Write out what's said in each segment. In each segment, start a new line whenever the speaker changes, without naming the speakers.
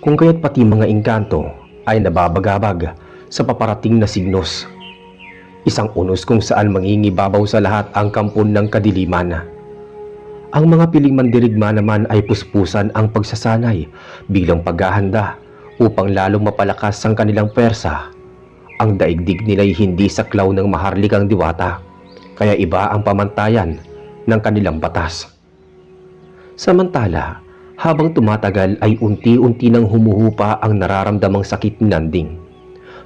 kung kaya't pati mga engkanto ay nababagabag sa paparating na signos. Isang unos kung saan mangingibabaw sa lahat ang kampon ng kadiliman. Ang mga piling mandirigma naman ay puspusan ang pagsasanay bilang paghahanda upang lalong mapalakas ang kanilang pwersa. Ang daigdig nila'y hindi saklaw ng maharlikang diwata, kaya iba ang pamantayan ng kanilang batas. Samantala, habang tumatagal ay unti-unti nang humuhupa ang nararamdamang sakit ni Nanding.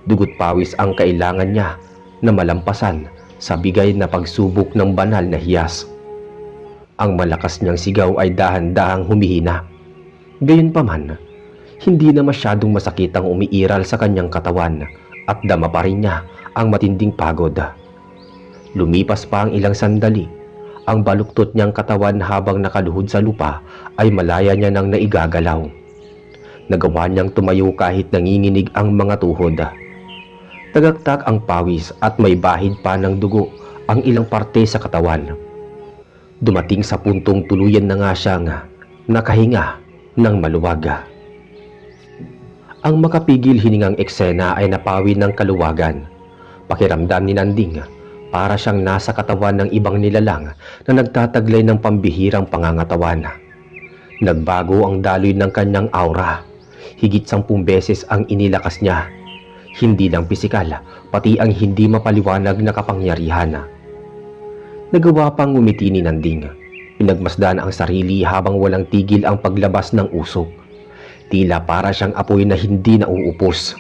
Dugot pawis ang kailangan niya na malampasan sa bigay na pagsubok ng banal na hiyas. Ang malakas niyang sigaw ay dahan-dahang humihina. Gayunpaman, hindi na masyadong masakit ang umiiral sa kanyang katawan at dama pa rin niya ang matinding pagod. Lumipas pa ang ilang sandali. Ang baluktot niyang katawan habang nakaluhod sa lupa ay malaya niya nang naigagalaw. Nagawa niyang tumayo kahit nanginginig ang mga tuhod. Tagaktak ang pawis at may bahid pa ng dugo ang ilang parte sa katawan. Dumating sa puntong tuluyan na nga siyang nakahinga ng maluwag. Ang makapigil hiningang eksena ay napawi ng kaluwagan. Pakiramdam ni Nanding para siyang nasa katawan ng ibang nilalang na nagtataglay ng pambihirang pangangatawan. Nagbago ang daloy ng kanyang aura. Higit 10 beses ang inilakas niya. Hindi lang pisikal, pati ang hindi mapaliwanag na kapangyarihan. Nagawa pang ngumiti ni Nanding. Pinagmasdan ang sarili habang walang tigil ang paglabas ng usok. Tila para siyang apoy na hindi nauupos.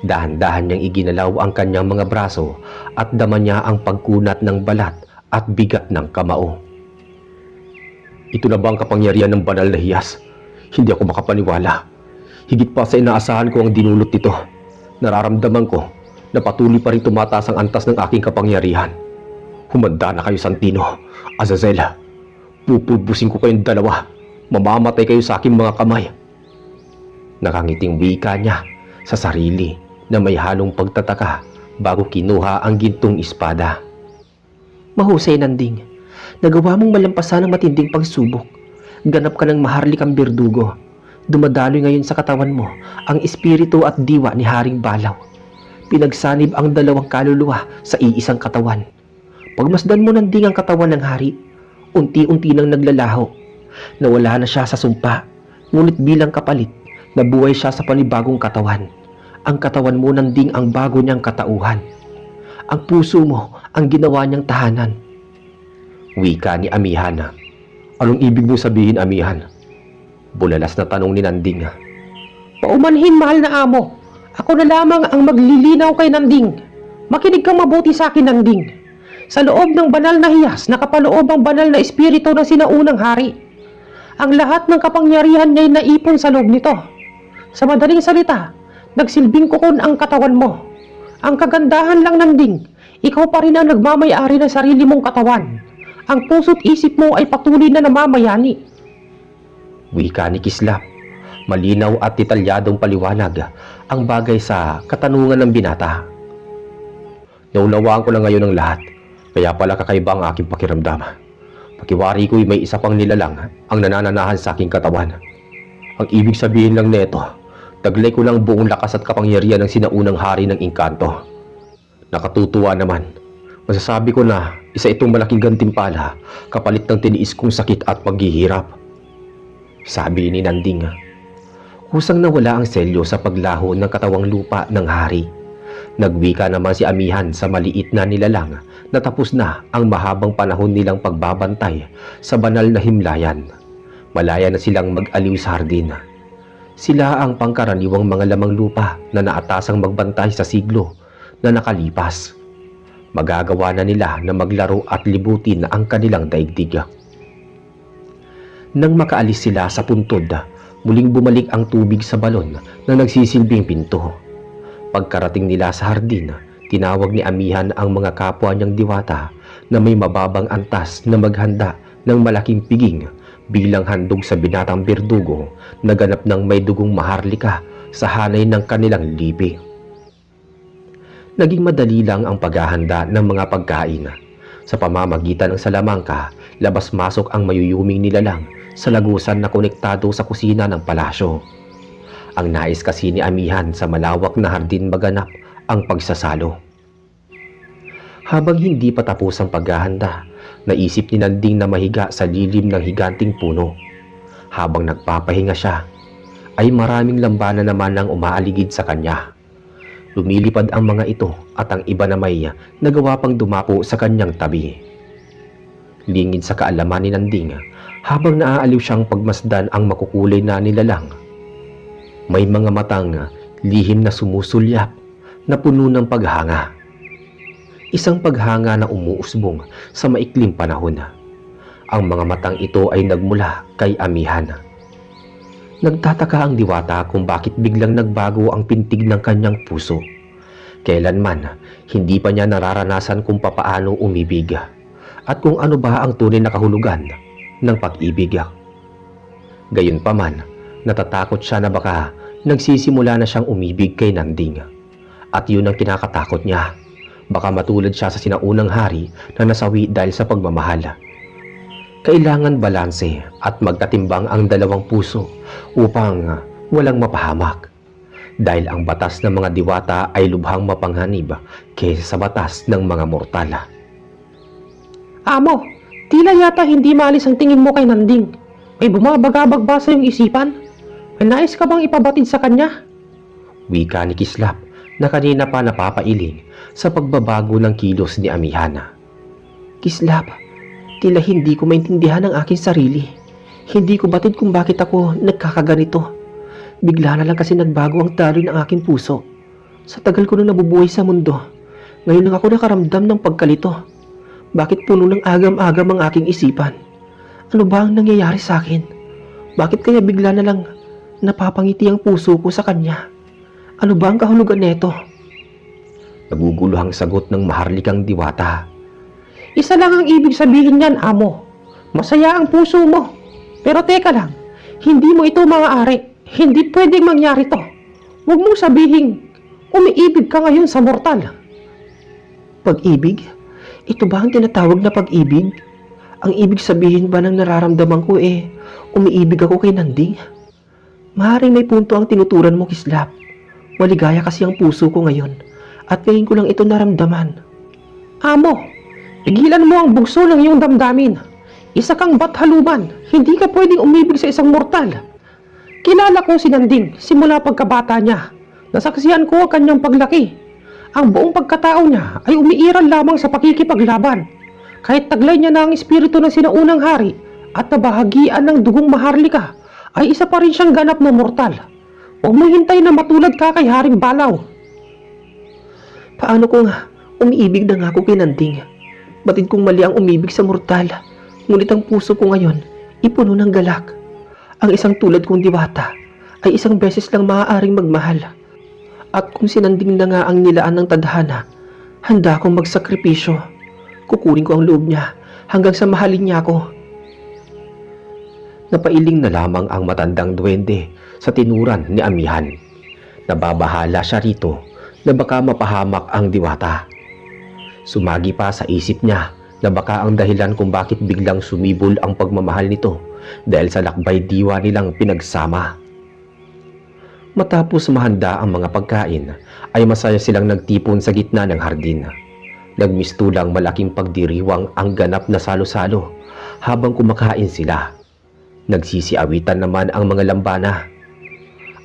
Dahan-dahan niyang iginalaw ang kanyang mga braso at dama niya ang pagkunat ng balat at bigat ng kamao. Ito na ba ang kapangyarihan ng banal na hiyas? Hindi ako makapaniwala. Higit pa sa inaasahan ko ang dinulot nito. Nararamdaman ko na patuloy pa rin tumataas ang antas ng aking kapangyarihan. Humanda na kayo, Santino, Azazel. Pupulbusin ko kayong dalawa. Mamamatay kayo sa aking mga kamay. Nakangiting wika niya sa sarili na may halong pagtataka bago kinuha ang gintong espada. Mahusay, Nanding. Nagawa mong malampasan ang matinding pagsubok. Ganap ka ng maharlikang berdugo. Dumadaloy ngayon sa katawan mo ang espiritu at diwa ni Haring Balaw. Pinagsanib ang dalawang kaluluwa sa iisang katawan. Pagmasdan mo, Nanding, ang katawan ng hari, unti-unti nang naglalaho. Nawala na siya sa sumpa, ngunit bilang kapalit, nabuhay siya sa panibagong katawan. Ang katawan mo, Nanding, ang bago niyang katauhan. Ang puso mo ang ginawa niyang tahanan. Wika ni Amihan. Anong ibig mo sabihin, Amihan? Bulalas na tanong ni Nanding. Paumanhin, mahal na amo. Ako na lamang ang maglilinaw kay Nanding. Makinig kang mabuti sa akin, Nanding. Sa loob ng banal na hiyas, nakapaloob ang banal na espiritu ng sinaunang hari. Ang lahat ng kapangyarihan niya'y naipon sa loob nito. Sa madaling salita, nagsilbing kukon ang katawan mo. Ang kagandahan lang, Nanding, ikaw pa rin ang nagmamayari ng sarili mong katawan. Ang puso't isip mo ay patuloy na namamayani. Wika ni Kislap. Malinaw at detalyadong paliwanag ang bagay sa katanungan ng binata. Naunawaan ko na ngayon ang lahat, kaya pala kakaiba ang aking pakiramdam. Pakiwari ko'y may isa pang nilalang ang nanananahan sa aking katawan. Ang ibig sabihin lang neto, taglay ko lang buong lakas at kapangyarihan ng sinaunang hari ng engkanto. Nakatutuwa naman. Masasabi ko na isa itong malaking gantimpala kapalit ng tiniis kong sakit at paghihirap. Sabi ni Nanding. Kusang nawala ang selyo sa paglaho ng katawang lupa ng hari. Nagwika naman si Amihan sa maliit na nilalang na tapos na ang mahabang panahon nilang pagbabantay sa banal na himlayan. Malaya na silang mag-aliw sa hardin. Sila ang pangkaraniwang mga lamang lupa na naatasang magbantay sa siglo na nakalipas. Magagawa na nila na maglaro at libutin ang kanilang daigdig. Nang makaalis sila sa puntod, muling bumalik ang tubig sa balon na nagsisilbing pinto. Pagkarating nila sa hardin, tinawag ni Amihan ang mga kapwa niyang diwata na may mababang antas na maghanda ng malaking piging bilang handog sa binatang berdugo na ganap ng may dugong maharlika sa hanay ng kanilang lipi. Naging madali lang ang paghahanda ng mga pagkain. Sa pamamagitan ng salamangka, labas-masok ang mayuyuming nilalang sa lagusan na konektado sa kusina ng palasyo. Ang nais kasi ni Amihan sa malawak na hardin maganap ang pagsasalo. Habang hindi pa tapos ang paghahanda, naisip ni Nanding na mahiga sa lilim ng higanting puno. Habang nagpapahinga siya, ay maraming lambana naman ang umaaligid sa kanya. Lumilipad ang mga ito at ang iba na may nagawa pang dumapo sa kanyang tabi. Lingid sa kaalaman ni Nanding habang naaaliw siyang pagmasdan ang makukulay na nilalang. May mga matang lihim na sumusulyap na puno ng paghanga. Isang paghanga na umuusbong sa maikling panahon. Ang mga matang ito ay nagmula kay Amihan. Nagtataka ang diwata kung bakit biglang nagbago ang pintig ng kanyang puso. Kailanman, hindi pa niya nararanasan kung papaano umibig at kung ano ba ang tunay na kahulugan ng pag-ibig. Gayunpaman, natatakot siya na baka nagsisimula na siyang umibig kay Nanding. At yun ang kinakatakot niya. Baka matulad siya sa sinaunang hari na nasawi dahil sa pagmamahal. Kailangan balanse at magkatimbang ang dalawang puso upang walang mapahamak. Dahil ang batas ng mga diwata ay lubhang mapanghanib kaysa sa batas ng mga mortal.
Amo, tila yata hindi maalis ang tingin mo kay Nanding. May bumabagabag ba sa iyong isipan? May nais ka bang ipabatid sa kanya?
Wika ni Kislap na kanina pa napapailing sa pagbabago ng kilos ni Amihana.
Kislap, tila hindi ko maintindihan ang aking sarili. Hindi ko batid kung bakit ako nagkakaganito. Bigla na lang kasi nagbago ang daloy ng aking puso. Sa tagal ko na nabubuhay sa mundo, ngayon lang ako nakaramdam ng pagkalito. Bakit puno ng agam-agam ang aking isipan? Ano ba ang nangyayari sa akin? Bakit kaya bigla na lang napapangiti ang puso ko sa kanya? Ano ba ang kahulugan nito?
Naguguluhang sagot ng maharlikang diwata.
Isa lang ang ibig sabihin niyan, amo. Masaya ang puso mo. Pero teka lang, hindi mo ito maaari. Hindi pwedeng mangyari to. Huwag mong sabihin, umiibig ka ngayon sa mortal.
Pag-ibig? Ito ba ang tinatawag na pag-ibig? Ang ibig sabihin ba ng nararamdaman ko umiibig ako kay Nanding? Maaaring may punto ang tinuturan mo, Kislap. Maligaya kasi ang puso ko ngayon at ngayon ko lang ito naramdaman.
Amo, pigilan mo ang bugso ng iyong damdamin. Isa kang bathaluman, hindi ka pwedeng umibig sa isang mortal. Kilala ko si Nanding simula pagkabata niya. Nasaksihan ko ang kanyang paglaki. Ang buong pagkatao niya ay umiiral lamang sa pakikipaglaban. Kahit taglay niya na ang espiritu ng sinaunang hari at nabahagian ng dugong maharlika, ay isa pa rin siyang ganap na mortal. Huwag mo hintay na matulad ka kay Haring Balaw.
Paano kung umiibig na nga ako kay Nanding? Batid kong mali ang umibig sa mortal. Ngunit ang puso ko ngayon, ipuno ng galak. Ang isang tulad kong diwata ay isang beses lang maaaring magmahal. At kung si Nanding na nga ang nilaan ng tadhana, handa akong magsakripisyo. Kukunin ko ang loob niya hanggang sa mahalin niya ako. Napailing na lamang ang matandang duwende sa tinuran ni Amihan. Nababahala siya rito na baka mapahamak ang diwata. Sumagi pa sa isip niya na baka ang dahilan kung bakit biglang sumibol ang pagmamahal nito dahil sa lakbay diwa nilang pinagsama. Matapos mahanda ang mga pagkain, ay masaya silang nagtipon sa gitna ng hardin. Nagmistulang malaking pagdiriwang ang ganap na salo-salo habang kumakain sila. Nagsisiawitan naman ang mga lambana.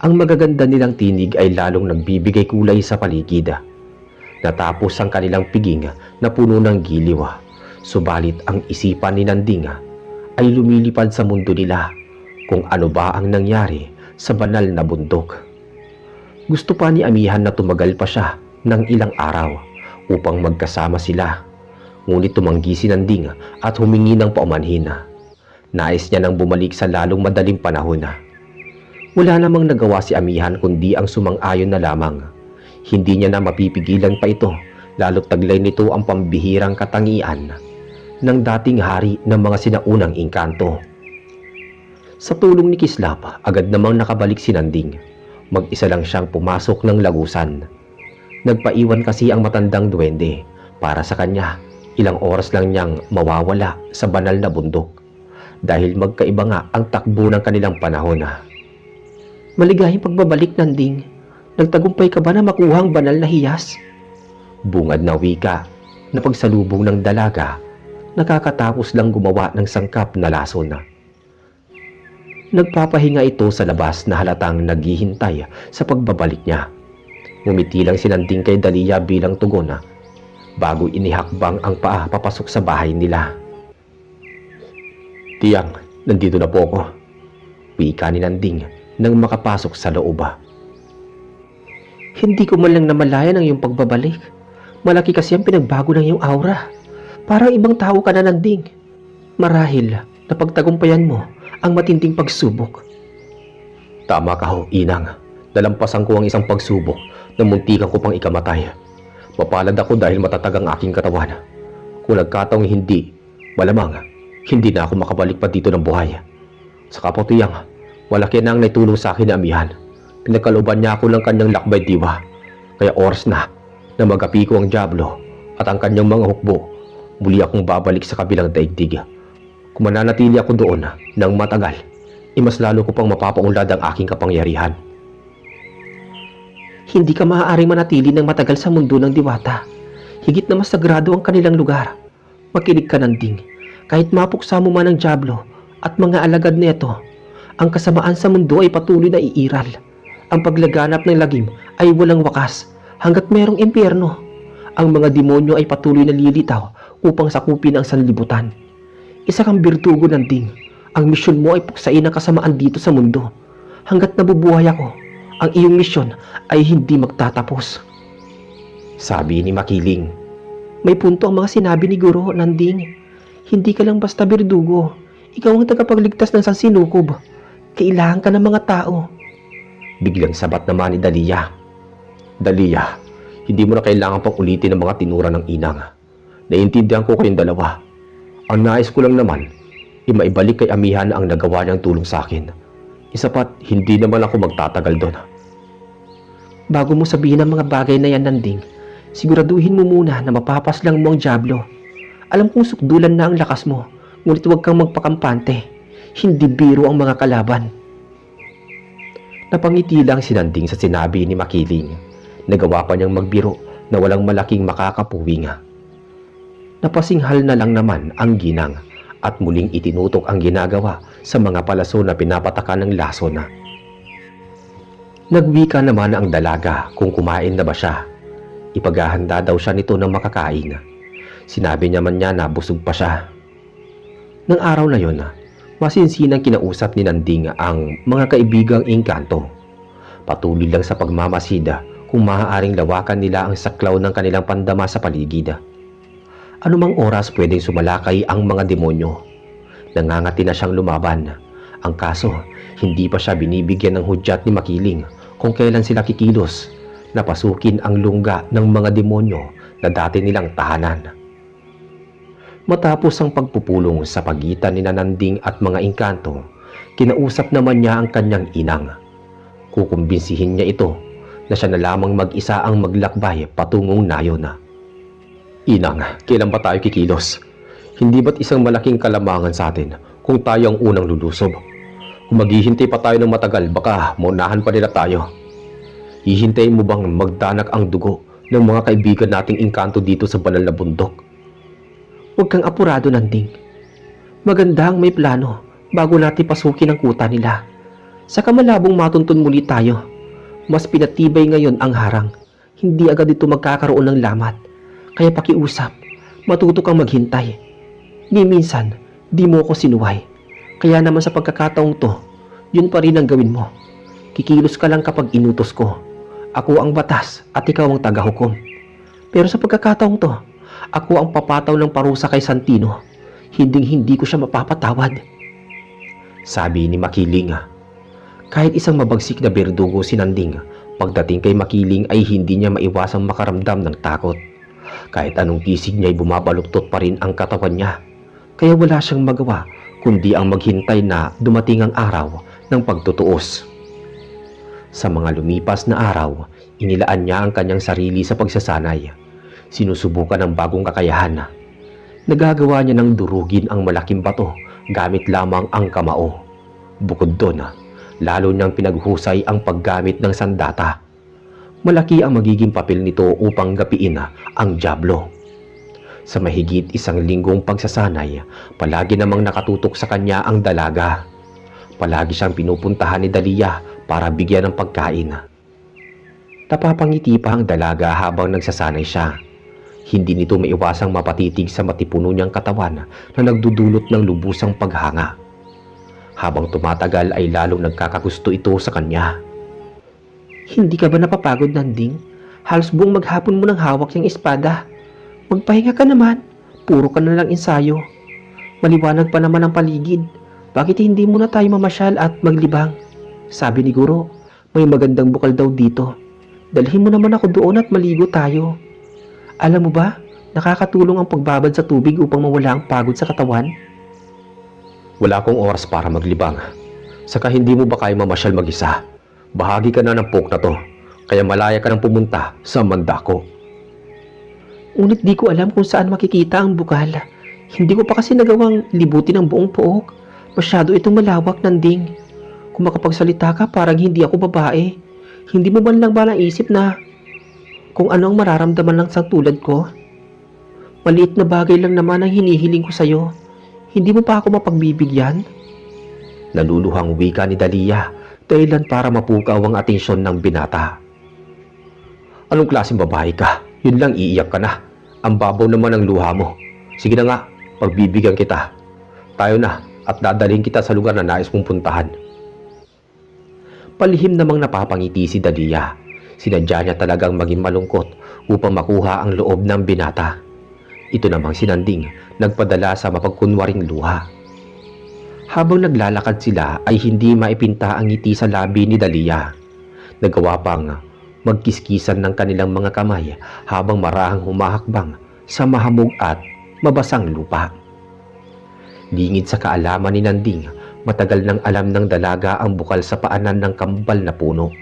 Ang magaganda nilang tinig ay lalong nagbibigay kulay sa paligid. Natapos ang kanilang piging na puno ng giliw. Subalit ang isipan ni Nanding ay lumilipad sa mundo nila kung ano ba ang nangyari sa banal na bundok. Gusto pa ni Amihan na tumagal pa siya ng ilang araw upang magkasama sila. Ngunit tumanggi si Nanding at humingi ng paumanhin. Nais niya nang bumalik sa lalong madaling panahon. Wala namang nagawa si Amihan kundi ang sumang-ayon na lamang. Hindi niya na mapipigilan pa ito, lalo't taglay nito ang pambihirang katangian ng dating hari ng mga sinaunang engkanto. Sa tulong ni Kislap, agad namang nakabalik si Nanding. Mag-isa lang siyang pumasok ng lagusan. Nagpaiwan kasi ang matandang duwende para sa kanya. Ilang oras lang niyang mawawala sa banal na bundok dahil magkaiba nga ang takbo ng kanilang panahon.
Maligayang pagbabalik, Nanding. Nagtagumpay ka ba na makuha ang banal na hiyas?
Bungad na wika na pagsalubong ng dalaga, nakakatapos lang gumawa ng sangkap na lason. Nagpapahinga ito sa labas na halatang naghihintay sa pagbabalik niya. Ngumiti lang si Nanding kay Dalia bilang tugon bago inihakbang ang paa papasok sa bahay nila. Tiyang, nandito na po ako. Wika ni Nanding nang makapasok sa loob.
Hindi ko man lang namalayan ang iyong pagbabalik. Malaki kasi ang pinagbago ng iyong aura. Parang ibang tao ka na, Nanding. Marahil napagtagumpayan mo ang matinding pagsubok.
Tama ka ho, Inang. Dalampasan ko ang isang pagsubok na muntikan ko pang ikamatay. Mapalad ako dahil matatag ang aking katawan. Kung nagkataong hindi, malamang hindi na ako makabalik pa dito ng buhay. Sa kapatiyang, malaki na ang naitulong sa akin na amihan. Pinagkalooban niya ako ng kanyang lakbay diwa. Kaya oras na magapi ko ang Diablo at ang kanyang mga hukbo. Muli akong babalik sa kabilang daigdig. Kung mananatili ako doon ng matagal, mas lalo ko pang mapapaunlad ang aking kapangyarihan.
Hindi ka maaaring manatili ng matagal sa mundo ng diwata. Higit na mas sagrado ang kanilang lugar. Makinig ka, Nanding. Kahit mapuksa mo man ang Diablo at mga alagad nito, ang kasamaan sa mundo ay patuloy na iiral. Ang paglaganap ng lagim ay walang wakas hanggat merong impyerno. Ang mga demonyo ay patuloy na lilitaw upang sakupin ang sanlibutan. Isa kang birtugo, Nanding. Ang misyon mo ay puksain ang kasamaan dito sa mundo. Hanggat nabubuhay ako, ang iyong misyon ay hindi magtatapos.
Sabi ni Makiling.
May punto ang mga sinabi ni Guro, Nanding. Hindi ka lang basta birdugo. Ikaw ang tagapagligtas ng sansinukob. Kailangan ka ng mga tao.
Biglang sabat naman ni Dalia. Dalia, hindi mo na kailangan pang ulitin ang mga tinura ng Inang. Naiintindihan ko kayong dalawa. Ang nais ko lang naman, maibalik kay amihan na ang nagawa niyang tulong sa akin. Isapat, hindi naman ako magtatagal doon.
Bago mo sabihin ang mga bagay na yan, Nanding, siguraduhin mo muna na mapapaslang mo ang Diablo. Alam kong sukdulan na ang lakas mo, ngunit huwag kang magpakampante. Hindi biro ang mga kalaban.
Napangiti lang si Nanding sa sinabi ni Makiling. Nagawa pa niyang magbiro na walang malaking makakapuwing. Napasinghal na lang naman ang ginang at muling itinutok ang ginagawa sa mga palaso na pinapatakan ng lason. Nagwika naman ang dalaga kung kumain na ba siya. Ipaghahanda daw siya nito ng makakain. Sinabi naman niya na busog pa siya. Nang araw na yon, masinsinang kinausap ni Nanding ang mga kaibigang engkanto. Patuloy lang sa pagmamasid kung maaaring lawakan nila ang saklaw ng kanilang pandama sa paligid. Anumang oras pwedeng sumalakay ang mga demonyo. Nangangati na siyang lumaban. Ang kaso, hindi pa siya binibigyan ng hudyat ni Makiling kung kailan sila kikilos na pasukin ang lungga ng mga demonyo na dati nilang tahanan. Matapos ang pagpupulong sa pagitan ni Nanding at mga engkanto, kinausap naman niya ang kanyang inang. Kukumbinsihin niya ito na siya na lamang mag-isa ang maglakbay patungong nayon. Inang, kailan ba tayo kikilos? Hindi ba't isang malaking kalamangan sa atin kung tayo ang unang lulusob? Kung maghihintay pa tayo ng matagal, baka maunahan pa nila tayo. Hihintayin mo bang magdanak ang dugo ng mga kaibigan nating engkanto dito sa banal na bundok?
Huwag kang apurado, Nanding. Maganda ang may plano bago natin pasukin ang kuta nila. Sa kamalabong matuntun muli tayo. Mas pinatibay ngayon ang harang. Hindi agad ito magkakaroon ng lamat. Kaya pakiusap, matuto kang maghintay. Ni minsan, di mo ako sinuway. Kaya naman sa pagkakataong to, yun pa rin ang gawin mo. Kikilos ka lang kapag inutos ko. Ako ang batas at ikaw ang tagahukom. Pero sa pagkakataong to, ako ang papataw ng parusa kay Santino. Hindi ko siya mapapatawad.
Sabi ni Makiling. Kahit isang mabagsik na berdugo si Nanding, pagdating kay Makiling ay hindi niya maiwasang makaramdam ng takot. Kahit anong tisig niya ay bumabaluktot pa rin ang katawan niya. Kaya wala siyang magawa kundi ang maghintay na dumating ang araw ng pagtutuos. Sa mga lumipas na araw, inilaan niya ang kanyang sarili sa pagsasanay. Sinusubukan ng bagong kakayahan. Nagagawa niya ng durugin ang malaking bato gamit lamang ang kamao. Bukod doon, lalo niyang pinaghusay ang paggamit ng sandata. Malaki ang magiging papel nito upang gapiin ang dyablo. Sa mahigit 1 linggong pagsasanay, palagi namang nakatutok sa kanya ang dalaga. Palagi siyang pinupuntahan ni Dalia para bigyan ng pagkain. Napapangiti pa ang dalaga habang nagsasanay siya. Hindi nito maiwasang mapatitig sa matipuno niyang katawan na nagdudulot ng lubusang paghanga. Habang tumatagal ay lalong nagkakagusto ito sa kanya.
Hindi ka ba napapagod, Nanding? Halos buong maghapon mo nang hawak yung espada. Magpahinga ka naman. Puro ka na lang ensayo. Maliwanag pa naman ang paligid. Bakit hindi muna tayo mamasyal at maglibang? Sabi ni Guro, may magandang bukal daw dito. Dalhin mo naman ako doon at maligo tayo. Alam mo ba, nakakatulong ang pagbabad sa tubig upang mawala ang pagod sa katawan?
Wala akong oras para maglibang. Saka hindi mo ba kaya mamasyal mag-isa? Bahagi ka na ng poke na to, kaya malaya ka nang pumunta sa Mandako.
Ngunit di ko alam kung saan makikita ang bukal. Hindi ko pa kasi nagawang libutin ang buong pook. Masyado itong malawak, Nanding. Kung makapagsalita ka, parang hindi ako babae. Hindi mo man lang ba naisip na kung ano ang mararamdaman ng isang tulad ko? Maliit na bagay lang naman ang hinihiling ko sa'yo. Hindi mo pa ako mapagbibigyan?
Naluluhang wika ni Dalia, dahilan para mapukaw ang atensyon ng binata. Anong klaseng babae ka? Yun lang iiyak ka na. Ang babaw naman ng luha mo. Sige na nga, pagbibigyan kita. Tayo na at dadalhin kita sa lugar na nais mong puntahan. Palihim namang napapangiti si Dalia. Sinadya niya talagang maging malungkot upang makuha ang loob ng binata. Ito namang si Nanding nagpadala sa mapagkunwaring luha. Habang naglalakad sila ay hindi maipinta ang ngiti sa labi ni Dalia. Nagawa pang magkiskisan ng kanilang mga kamay habang marahang humahakbang sa mahamog at mabasang lupa. Lingid sa kaalaman ni Nanding, matagal nang alam ng dalaga ang bukal sa paanan ng kambal na puno.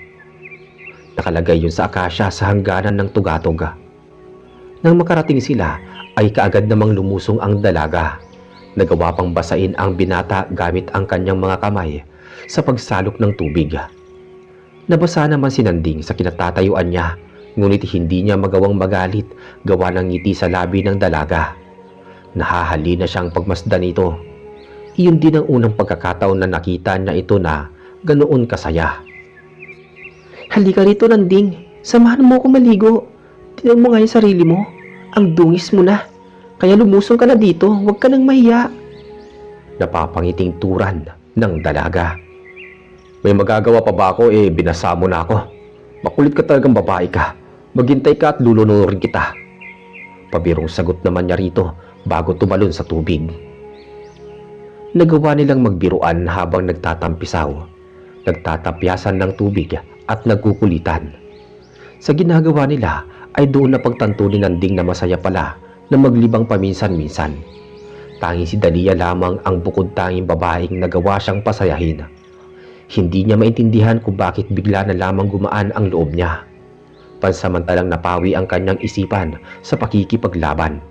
Nakalagay yun sa akasya sa hangganan ng tugatog. Nang makarating sila ay kaagad namang lumusong ang dalaga. Nagawa pang basain ang binata gamit ang kanyang mga kamay sa pagsalok ng tubig. Nabasa naman si Nanding sa kinatatayuan niya, ngunit hindi niya magawang magalit gawa ng ngiti sa labi ng dalaga. Nahahali na siyang pagmasdan ito. Iyon din ang unang pagkakataon na nakita niya ito na ganoon kasaya.
Halika rito, Nanding. Samahan mo ako maligo. Tingnan mo nga yung sarili mo. Ang dungis mo na. Kaya lumusong ka na dito. Huwag ka nang mahiya.
Napapangiting turan ng dalaga. May magagawa pa ba ako binasa mo na ako. Makulit ka talagang babae ka. Maghintay ka at lulunurin kita. Pabirong sagot naman niya rito bago tumalon sa tubig. Nagawa nilang magbiruan habang nagtatampisaw, nagtatapyasan ng tubig at nagkukulitan. Sa ginagawa nila ay doon na pagtanto ni Nanding na masaya pala na maglibang paminsan-minsan. Tanging si Dalia lamang ang bukod tanging babaeng nagawa siyang pasayahin. Hindi niya maintindihan kung bakit bigla na lamang gumaan ang loob niya. Pansamantalang napawi ang kanyang isipan sa pakikipaglaban.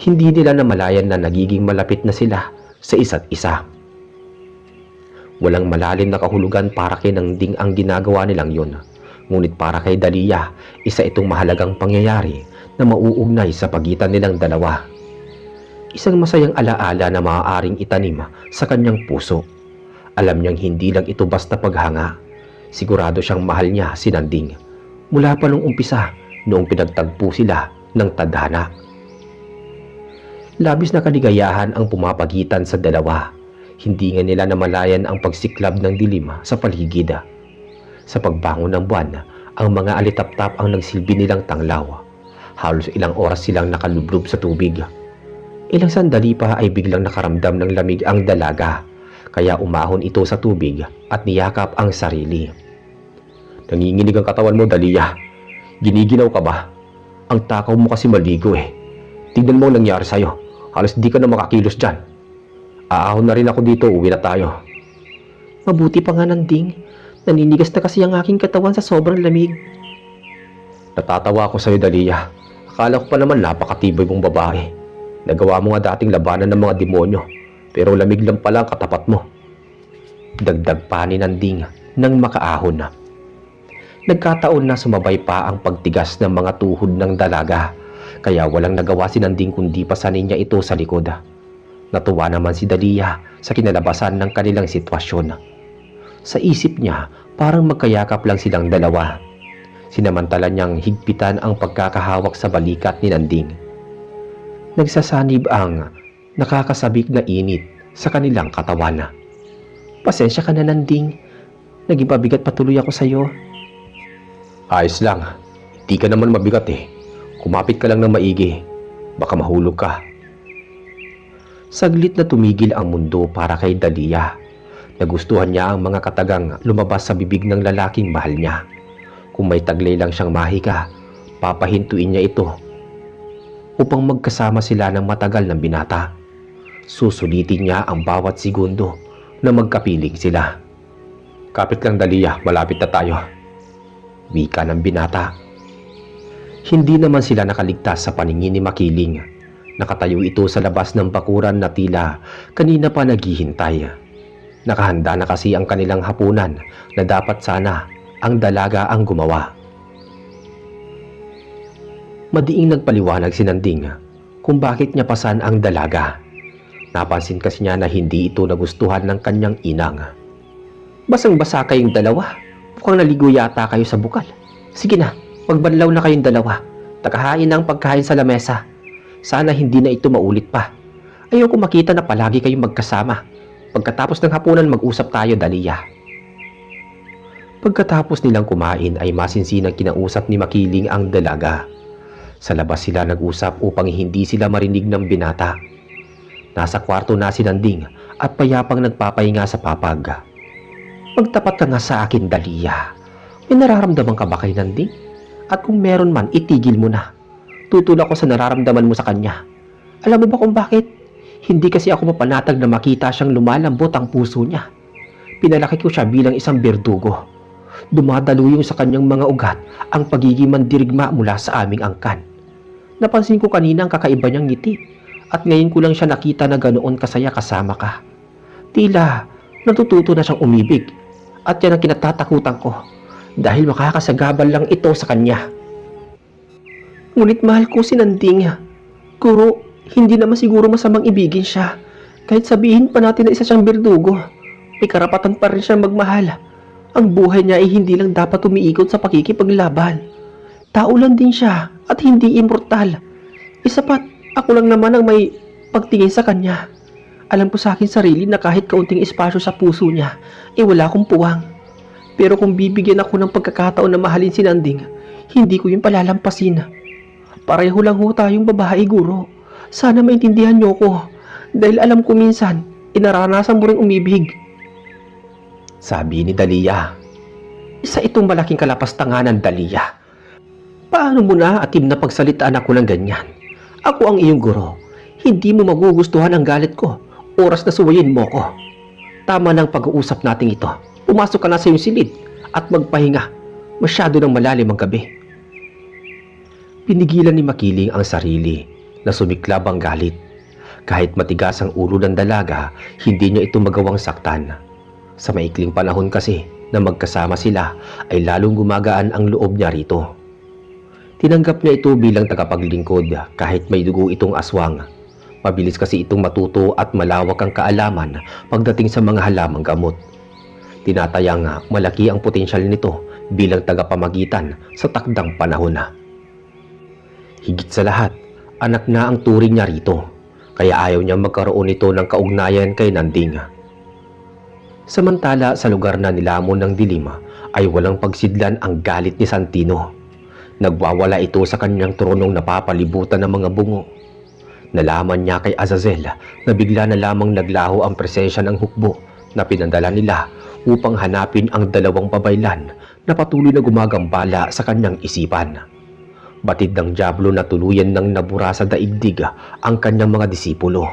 Hindi nila namalayan na nagiging malapit na sila sa isa't isa. Walang malalim na kahulugan para kay Nanding ang ginagawa nilang yun. Ngunit para kay Dalia, isa itong mahalagang pangyayari na mauugnay sa pagitan nilang dalawa. Isang masayang alaala na maaaring itanim sa kanyang puso. Alam niyang hindi lang ito basta paghanga. Sigurado siyang mahal niya si Nanding mula pa nung umpisa noong pinagtagpo sila ng tadhana. Labis na kaligayahan ang pumapagitan sa dalawa. Hindi nga nila namalayan ang pagsiklab ng dilim sa paligid. Sa pagbangon ng buwan, ang mga alitaptap ang nagsilbi nilang tanglaw. Halos ilang oras silang nakalublob sa tubig. Ilang sandali pa ay biglang nakaramdam ng lamig ang dalaga, kaya umahon ito sa tubig at niyakap ang sarili. Nanginginig ang katawan mo, Dalia. Giniginaw ka ba? Ang takaw mo kasi maligo Tignan mo ang nangyari sa'yo. Halos di ka na makakilos dyan. Aahon na rin ako dito, uwi na tayo.
Mabuti pa nga, Nanding. Naninigas na kasi ang aking katawan sa sobrang lamig.
Natatawa ako sa'yo, Dalia. Akala ko pa naman napakatibay mong babae. Nagawa mo nga dating labanan ng mga demonyo, pero lamig lang pala ang katapat mo. Dagdag pa ni Nanding nang makaahon. Nagkataon na sumabay pa ang pagtigas ng mga tuhod ng dalaga, kaya walang nagawa si Nanding kundi pasanin niya ito sa likod. Natuwa naman si Dalia sa kinalabasan ng kanilang sitwasyon. Sa isip niya, parang magkayakap lang silang dalawa. Sinamantala niyang higpitan ang pagkakahawak sa balikat ni Nanding. Nagsasanib ang nakakasabik na init sa kanilang katawan. Pasensya ka na, Nanding. Naging pabigat patuloy ako sa'yo. Ayos lang. Di ka naman mabigat eh. Kumapit ka lang ng maigi. Baka mahulog ka. Saglit na tumigil ang mundo para kay Dalia. Nagustuhan niya ang mga katagang lumabas sa bibig ng lalaking mahal niya. Kung may taglay lang siyang mahika, papahintuin niya ito upang magkasama sila ng matagal ng binata. Susulitin niya ang bawat segundo na magkapiling sila. Kapit lang, Dalia, malapit na tayo. Wika ng binata. Hindi naman sila nakaligtas sa paningin ni Makiling. Nakatayo ito sa labas ng bakuran na tila kanina pa naghihintay. Nakahanda na kasi ang kanilang hapunan na dapat sana ang dalaga ang gumawa. Madiing nagpaliwanag si Nanding kung bakit niya pasan ang dalaga. Napansin kasi niya na hindi ito nagustuhan ng kanyang inang. Basang-basa kayong dalawa. Mukhang naligo yata kayo sa bukal. Sige na, magbanlaw na kayong dalawa. Takahain na ang pagkain sa lamesa. Sana hindi na ito maulit pa. Ayoko makita na palagi kayong magkasama. Pagkatapos ng hapunan, mag-usap tayo, Dalia. Pagkatapos nilang kumain ay masinsinang kinausap ni Makiling ang dalaga. Sa labas sila nag-usap upang hindi sila marinig ng binata. Nasa kwarto na si Nanding at payapang nagpapahinga sa papag. Magtapat ka nga sa akin, Dalia. May nararamdaman ka ba kay Nanding? At kung meron man, itigil mo na. Tutulak ko sa nararamdaman mo sa kanya. Alam mo ba kung bakit? Hindi kasi ako mapanatag na makita siyang lumalambot ang puso niya. Pinalaki ko siya bilang isang berdugo. Dumadaluyong sa kanyang mga ugat ang pagiging mandirigma mula sa aming angkan. Napansin ko kanina ang kakaiba niyang ngiti at ngayon ko lang siya nakita na ganoon kasaya kasama ka. Tila natututo na siyang umibig at yan ang kinatatakutan ko dahil makakasagabal lang ito sa kanya. Ngunit mahal ko si Nanding. Guro, hindi naman siguro masamang ibigin siya. Kahit sabihin pa natin na isa siyang berdugo, may karapatan pa rin siyang magmahal. Ang buhay niya ay hindi lang dapat umiikot sa pakikipaglaban. Tao lang din siya at hindi immortal. Isa pat, ako lang naman ang may pagtingin sa kanya. Alam ko sa akin sarili na kahit kaunting espasyo sa puso niya, wala akong puwang. Pero kung bibigyan ako ng pagkakataon na mahalin si Nanding, hindi ko yung palalampasin. Pareho lang ho tayong babae, guro. Sana maintindihan niyo ko. Dahil alam ko minsan, inaranasan mo rin umibig. Sabi ni Dalia. Isa itong malaking kalapastanganan, Dalia. Paano mo na atim na pagsalitaan ako ng ganyan? Ako ang iyong guro. Hindi mo magugustuhan ang galit ko. Oras na suwayin mo ko. Tama ng pag-uusap natin ito. Pumasok ka na sa iyong silid at magpahinga. Masyado ng malalim ang gabi. Pinigilan ni Makiling ang sarili na sumiklab ang galit. Kahit matigas ang ulo ng dalaga, hindi niya ito magawang saktan. Sa maikling panahon kasi na magkasama sila ay lalong gumagaan ang loob niya rito. Tinanggap niya ito bilang tagapaglingkod kahit may dugo itong aswang. Mabilis kasi itong matuto at malawak ang kaalaman pagdating sa mga halamang gamot. Tinatayang malaki ang potensyal nito bilang tagapamagitan sa takdang panahon. Higit sa lahat, anak na ang turing niya rito, kaya ayaw niya magkaroon nito ng kaugnayan kay Nanding. Samantala sa lugar na nilamon ng dilim ay walang pagsidlan ang galit ni Santino. Nagwawala ito sa kanyang tronong napapalibutan ng mga bungo. Nalaman niya kay Azazel na bigla na lamang naglaho ang presensya ng hukbo na pinandala nila upang hanapin ang dalawang babaylan na patuloy na gumagambala sa kanyang isipan. Batid ng dyablo na tuluyan ng nabura sa daigdig ang kanyang mga disipulo.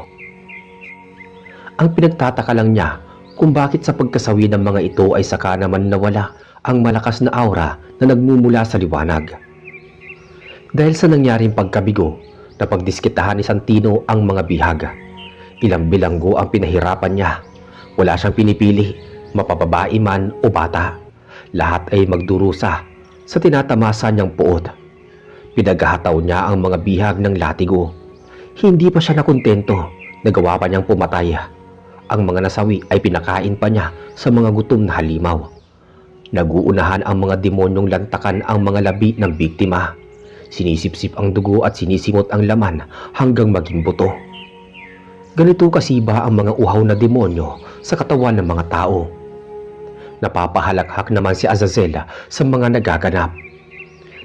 Ang pinagtataka lang niya kung bakit sa pagkasawi ng mga ito ay saka naman nawala ang malakas na aura na nagmumula sa liwanag. Dahil sa nangyaring pagkabigo, napagdiskitahan ni Santino ang mga bihag. Ilang bilanggo ang pinahirapan niya. Wala siyang pinipili mapababae man o bata. Lahat ay magdurusa sa tinatamasa niyang puot. Pinaghahataw niya ang mga bihag ng latigo. Hindi pa siya nakontento, nagawa pa niyang pumatay. Ang mga nasawi ay pinakain pa niya sa mga gutom na halimaw. Naguunahan ang mga demonyong lantakan ang mga labi ng biktima. Sinisipsip ang dugo at sinisimot ang laman hanggang maging buto. Ganito kasiba ang mga uhaw na demonyo sa katawan ng mga tao. Napapahalakhak naman si Azazel sa mga nagaganap.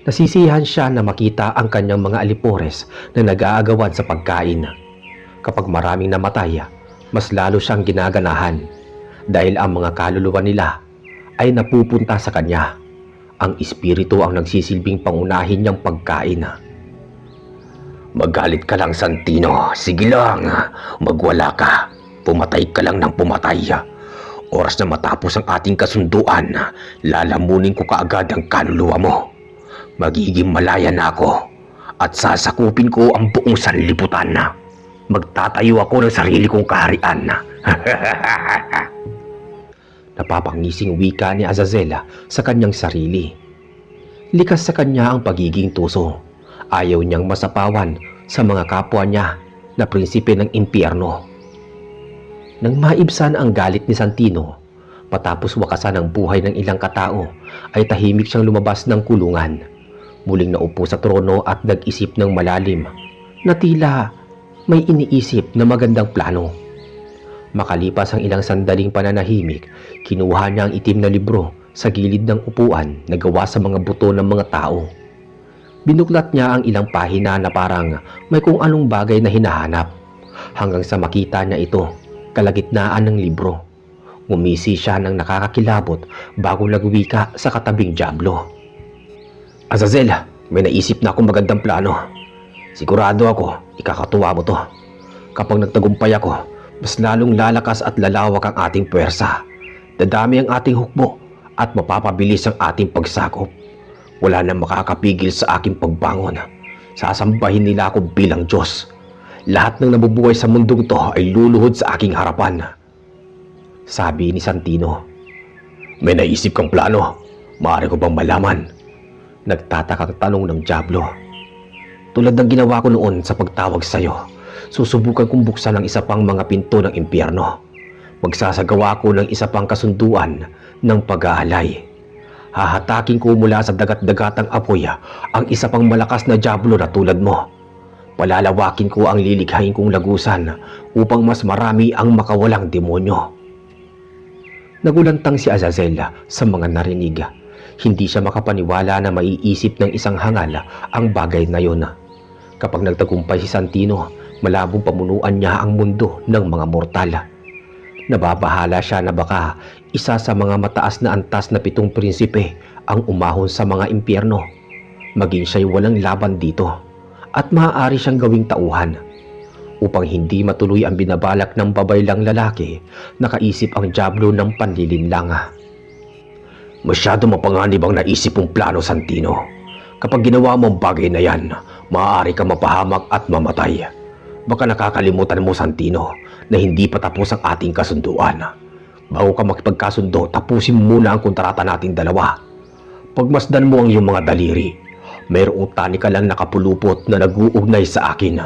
Nasisiyahan siya na makita ang kanyang mga alipores na nag-aagawan sa pagkain. Kapag maraming namatay, mas lalo siyang ginaganahan dahil ang mga kaluluwa nila ay napupunta sa kanya. Ang espiritu ang nagsisilbing pangunahin niyang pagkain. Magalit ka lang, Santino. Sige lang, magwala ka. Pumatay ka lang ng pumatay. Oras na matapos ang ating kasunduan, lalamunin ko kaagad ang kaluluwa mo. Magiging malaya na ako at sasakupin ko ang buong sanlibutan. Magtatayo ako ng sarili kong kaharian. Napapangising wika ni Azazel sa kanyang sarili. Likas sa kanya ang pagiging tuso. Ayaw niyang masapawan sa mga kapwa niya na prinsipe ng impyerno. Nang maibsan ang galit ni Santino, patapos wakasan ang buhay ng ilang katao, ay tahimik siyang lumabas ng kulungan. Muling naupo sa trono at nag-isip ng malalim na tila may iniisip na magandang plano. Makalipas ang ilang sandaling pananahimik, kinuha niya ang itim na libro sa gilid ng upuan na gawa sa mga buto ng mga tao. Binuklat niya ang ilang pahina na parang may kung anong bagay na hinahanap, hanggang sa makita niya ito kalagitnaan ng libro. Ngumisi siya ng nakakakilabot bago nagwika sa katabing Diablo. Azazel, may naisip na akong magandang plano. Sigurado ako, ikakatuwa mo to. Kapag nagtagumpay ako, mas lalong lalakas at lalawak ang ating puwersa. Dadami ang ating hukbo at mapapabilis ang ating pagsakop. Wala nang makakapigil sa aking pagbangon. Sasambahin nila ako bilang Diyos. Lahat ng nabubuhay sa mundong to ay luluhod sa aking harapan. Sabi ni Santino. May naisip kang plano? Maaari ko bang malaman? Nagtatakang tanong ng Diablo. Tulad ng ginawa ko noon sa pagtawag sa iyo, susubukan kong buksan ang isa pang mga pinto ng impyerno. Magsasagawa ko ng isa pang kasunduan ng pag-aalay. Hahatakin ko mula sa dagat-dagatang apoy ang isa pang malakas na Diablo na tulad mo. Palalawakin ko ang lilikhain kong lagusan upang mas marami ang makawalang demonyo. Nagulantang si Azazel sa mga narinig. Hindi siya makapaniwala na maiisip ng isang hangal ang bagay na yon. Kapag nagtagumpay si Santino, malabong pamunuan niya ang mundo ng mga mortal. Nababahala siya na baka isa sa mga mataas na antas na 7 prinsipe ang umahon sa mga impyerno. Maging siya'y walang laban dito at maaari siyang gawing tauhan. Upang hindi matuloy ang binabalak ng babaylang lalaki, nakaisip ang Diablo ng panlilinlang. Masyado mapanganib ang naisip mong plano, Santino. Kapag ginawa mo ang bagay na yan, maaari ka mapahamak at mamatay. Baka nakakalimutan mo, Santino, na hindi pa tapos ang ating kasunduan. Bago ka makipagkasundo, tapusin muna ang kontrata nating dalawa. Pagmasdan mo ang iyong mga daliri, mayroong tani ka lang nakapulupot na nag-uugnay sa akin.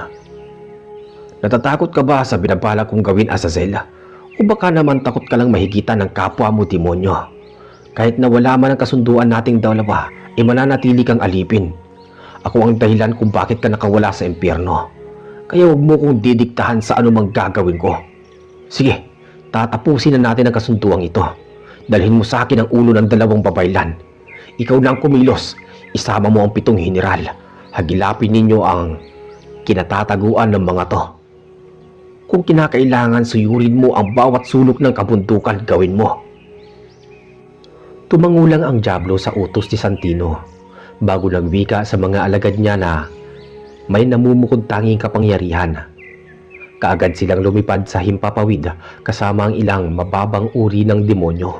Natatakot ka ba sa binabalak kong gawin, Azazel? O baka naman takot ka lang mahigitan ng kapwa mo, demonyo? Kahit na wala man ang kasunduan nating dalawa, mananatili kang alipin. Ako ang dahilan kung bakit ka nakawala sa impyerno. Kaya huwag mo kong didiktahan sa anumang gagawin ko. Sige, tatapusin na natin ang kasunduang ito. Dalhin mo sa akin ang ulo ng 2 babaylan. Ikaw na ang kumilos. Isama mo ang 7 general. Hagilapin ninyo ang kinatataguan ng mga to. Kung kinakailangan, suyurin mo ang bawat sulok ng kabundukan, gawin mo. Tumangulang ang Diablo sa utos ni Santino bago nagwika sa mga alagad niya na may namumukod tanging kapangyarihan. Kaagad silang lumipad sa himpapawid kasama ang ilang mababang uri ng demonyo.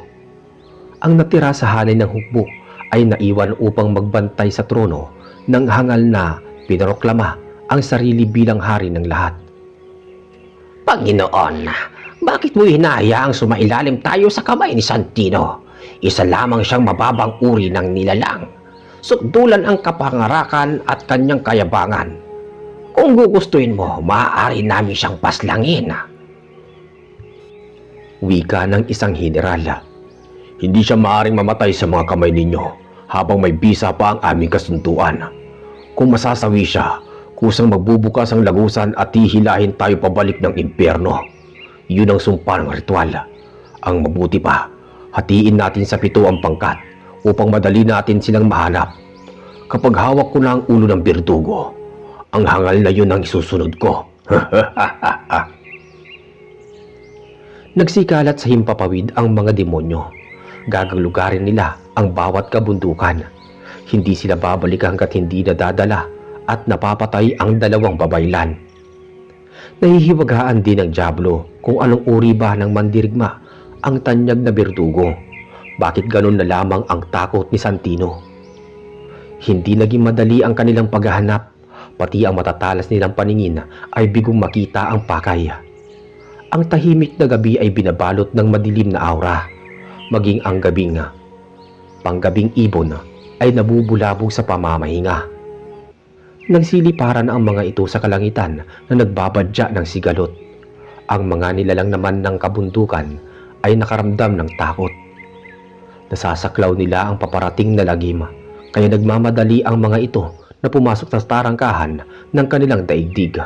Ang natira sa hanay ng hukbo ay naiwan upang magbantay sa trono ng hangal na pinoproklama ang sarili bilang hari ng lahat.
Panginoon, Bakit mo hinahayaang sumailalim tayo sa kamay ni Santino? Isa lamang siyang mababang uri ng nilalang. Sukdulan ang kapangarakan at kanyang kayabangan. Kung gugustuhin mo, maaari namin siyang paslangin.
Wika ng isang general. Hindi siya maaaring mamatay sa mga kamay ninyo habang may bisa pa ang aming kasunduan. Kung masasawi siya, kusang magbubukas ang lagusan at hihilahin tayo pabalik ng impyerno. Yun ang sumpa ng ritual. Ang mabuti pa, hatiin natin sa 7 ang pangkat upang madali natin silang mahanap. Kapag hawak ko na ang ulo ng birdugo, ang hangal na yun ang isusunod ko. Nagsikalat sa himpapawid ang mga demonyo. Gagalugarin nila ang bawat kabundukan. Hindi sila babalik hanggat hindi nadadala at napapatay ang 2 babaylan. Nahihiwagaan din ng Diablo kung anong uri ba ng mandirigma ang tanyag na birdugo. Bakit ganun na lamang ang takot ni Santino? Hindi naging madali ang kanilang paghahanap, pati ang matatalas nilang paningin ay bigong makita ang pakay. Ang tahimik na gabi ay binabalot ng madilim na aura, maging ang panggabing ibon ay nabubulabog sa pamamahinga. Nagsiliparan ang mga ito sa kalangitan na nagbabadya ng sigalot. Ang mga nilalang naman ng kabundukan ay nakaramdam ng takot. Nasasaklaw nila ang paparating na lagim, kaya nagmamadali ang mga ito na pumasok sa tarangkahan ng kanilang daigdig.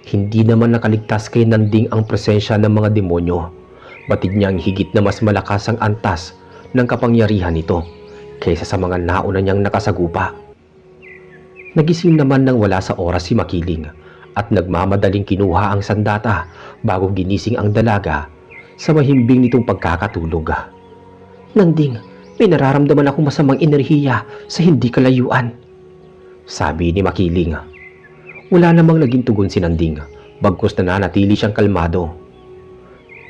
Hindi naman nakaligtas kay Nanding ang presensya ng mga demonyo. Batid niya ang higit na mas malakas ang antas ng kapangyarihan nito kaysa sa mga nauna niyang nakasagupa. Nagising naman nang wala sa oras si Makiling at nagmamadaling kinuha ang sandata bago ginising ang dalaga sa mahimbing nitong pagkakatulog.
Nanding, may nararamdaman akong masamang enerhiya sa hindi kalayuan,
sabi ni Makiling. Wala namang naging tugon si Nanding, bagkus nananatili siyang kalmado.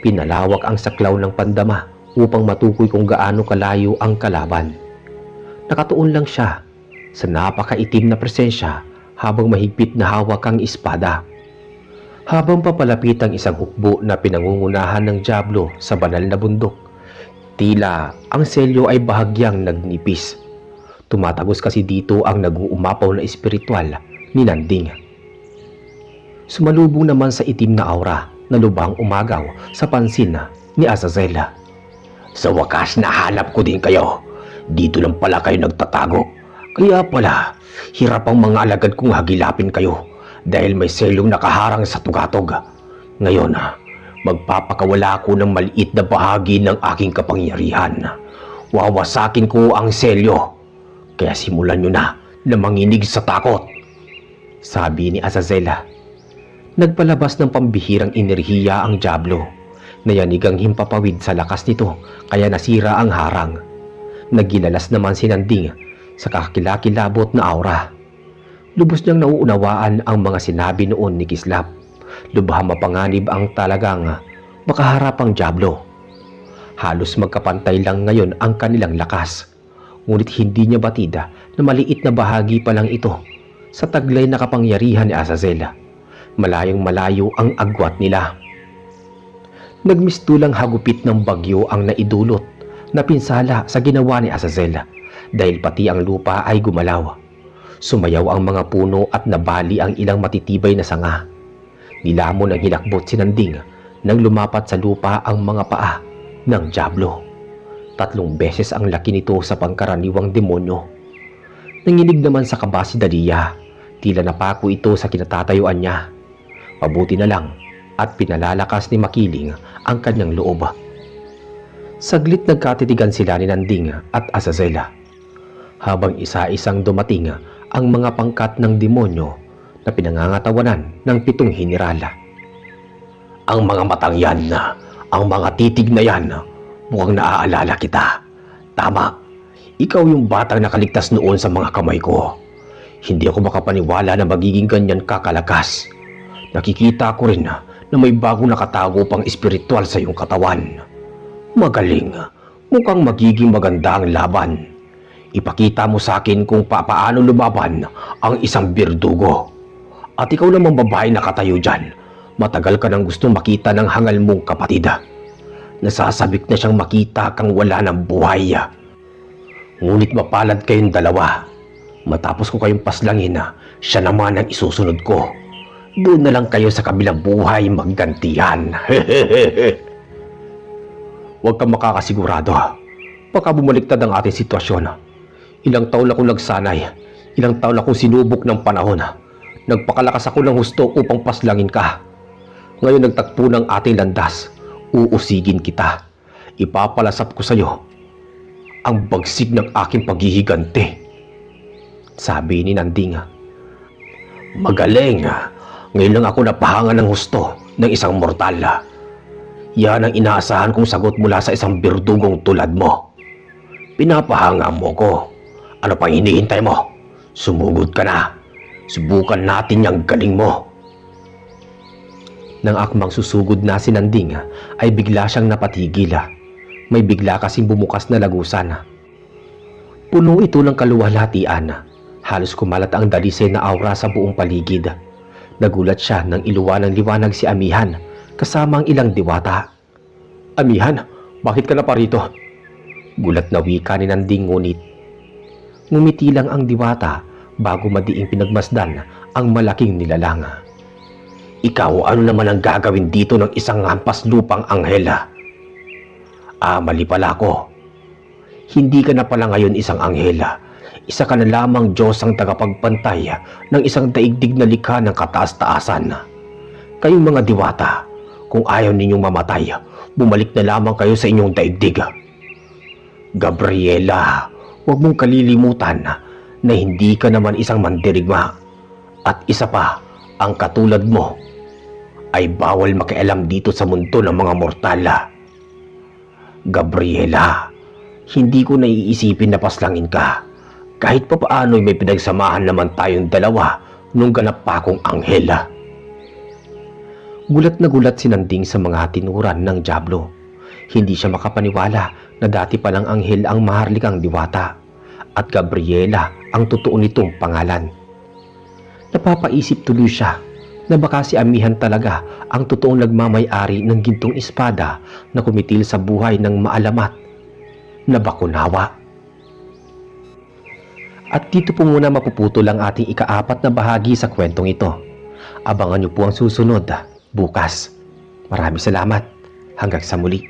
Pinalawak ang saklaw ng pandama upang matukoy kung gaano kalayo ang kalaban. Nakatuon lang siya sa napakaitim na presensya habang mahigpit na hawak ang espada. Habang papalapit ang isang hukbo na pinangungunahan ng Diablo sa banal na bundok, tila ang selyo ay bahagyang nagnipis. Tumatagos kasi dito ang nag-uumapaw na espiritual ni Nanding. Sumalubong naman sa itim na aura na lubhang umagaw sa pansin ni Azazel.
Sa wakas nahanap ko din kayo. Dito lang pala kayo nagtatago. Kaya pala, hirap ang mga alagad kong hagilapin kayo dahil may selyong nakaharang sa tugatog. Ngayon, magpapakawala ako ng maliit na bahagi ng aking kapangyarihan. Wawasakin ko ang selyo. Kaya simulan nyo na manginig sa takot,
sabi ni Azazel. Nagpalabas ng pambihirang enerhiya ang Diablo. Nayanig ang himpapawid sa lakas nito kaya nasira ang harang. Nagilalas naman si Nanding sa kakilakilabot na aura. Lubos niyang nauunawaan ang mga sinabi noon ni Kislap. Lubhang mapanganib ang talagang makaharap ang Diablo. Halos magkapantay lang ngayon ang kanilang lakas. Ngunit hindi niya batida na maliit na bahagi pa lang ito sa taglay na kapangyarihan ni Azazel. Malayong malayo ang agwat nila. Nagmistulang hagupit ng bagyo ang naidulot na pinsala sa ginawa ni Azazel dahil pati ang lupa ay gumalaw. Sumayaw ang mga puno at nabali ang ilang matitibay na sanga. Nilamon ang hinakbot si Nanding nang lumapat sa lupa ang mga paa ng Diablo. 3 beses ang laki nito sa pangkaraniwang demonyo. Nanginig naman sa kaba si Dalia. Tila napako ito sa kinatatayuan niya. Mabuti na lang at pinalalakas ni Makiling ang kanyang loob. Saglit nagkatitigan sila ni Nanding at Azazel. Habang isa-isang dumating ang mga pangkat ng demonyo na pinangangatawanan ng 7 general.
Ang mga matang yan, ang mga titig na yan, mukhang naaalala kita. Tama, ikaw yung batang nakaligtas noon sa mga kamay ko. Hindi ako makapaniwala na magiging ganyan kakalakas. Nakikita ko rin na may bagong nakatago pang espiritual sa iyong katawan. Magaling, mukhang magiging maganda ang laban. Ipakita mo sa akin kung paano lumaban ang isang birdugo. At ikaw namang babae nakatayo dyan,
Matagal ka nang gustong makita ng hangal mong kapatid. Nasasabik na siyang makita kang wala ng buhay. Ngunit mapalad kayong dalawa. Matapos ko kayong paslangin, siya naman ang isusunod ko. Doon na lang kayo sa kabilang buhay maggantihan. Huwag kang makakasigurado. Baka bumaliktad ang ating sitwasyon. Ilang taon akong nagsanay. Ilang taon akong sinubok ng panahon. Nagpakalakas ako ng husto upang paslangin ka. Ngayon nagtagpo ng ating landas. Uusigin kita. Ipapalasap ko sa iyo ang bagsig ng aking paghihigante. Sabi ni Nanding. Magaling. Ngayon lang ako napahanga ng husto ng isang mortal. Yan ang inaasahan kong sagot mula sa isang birdugong tulad mo. Pinapahanga mo ko. Ano pang hinihintay mo? Sumugod ka na. Subukan natin yung galing mo. Nang akmang susugod na si Nanding ay bigla siyang napatigil. May bigla kasing bumukas na lagusan. Puno ito ng kaluwalhatian. Halos kumalat ang dalisay na aura sa buong paligid. Nagulat siya nang iluwa ng liwanag si Amihan kasama ang ilang diwata. Amihan, bakit ka na parito? Gulat na wika ni Nanding ngunit ngumiti lang ang diwata bago madiing pinagmasdan ang malaking nilalang. Ikaw, ano naman ang gagawin dito ng isang hampas lupang anghela? Mali pala ako. Hindi ka na pala ngayon isang anghela. Isa ka na lamang Diyos ang tagapagpantay ng isang daigdig na likha ng kataas-taasan. Kayong mga diwata, kung ayaw ninyong mamatay, bumalik na lamang kayo sa inyong daigdig. Gabriela, huwag mong kalilimutan na hindi ka naman isang mandirigma. At isa pa, ang katulad mo ay bawal makialam dito sa mundo ng mga mortal. Gabriela, hindi ko naiisipin na paslangin ka. Kahit pa paano'y may pinagsamahan naman tayong dalawa nung ganap pa akong anghela. Gulat na gulat si Nanding sa mga tinuran ng Diablo. Hindi siya makapaniwala na dati palang anghel ang maharlikang diwata at Gabriela ang totoo nitong pangalan. Napapaisip tuloy siya na baka si Amihan talaga ang totoong nagmamay-ari ng gintong espada na kumitil sa buhay ng maalamat na Bakunawa. At dito po muna mapuputol ang ating ika-4 na bahagi sa kwentong ito. Abangan niyo po ang susunod bukas. Maraming salamat. Hanggang sa muli.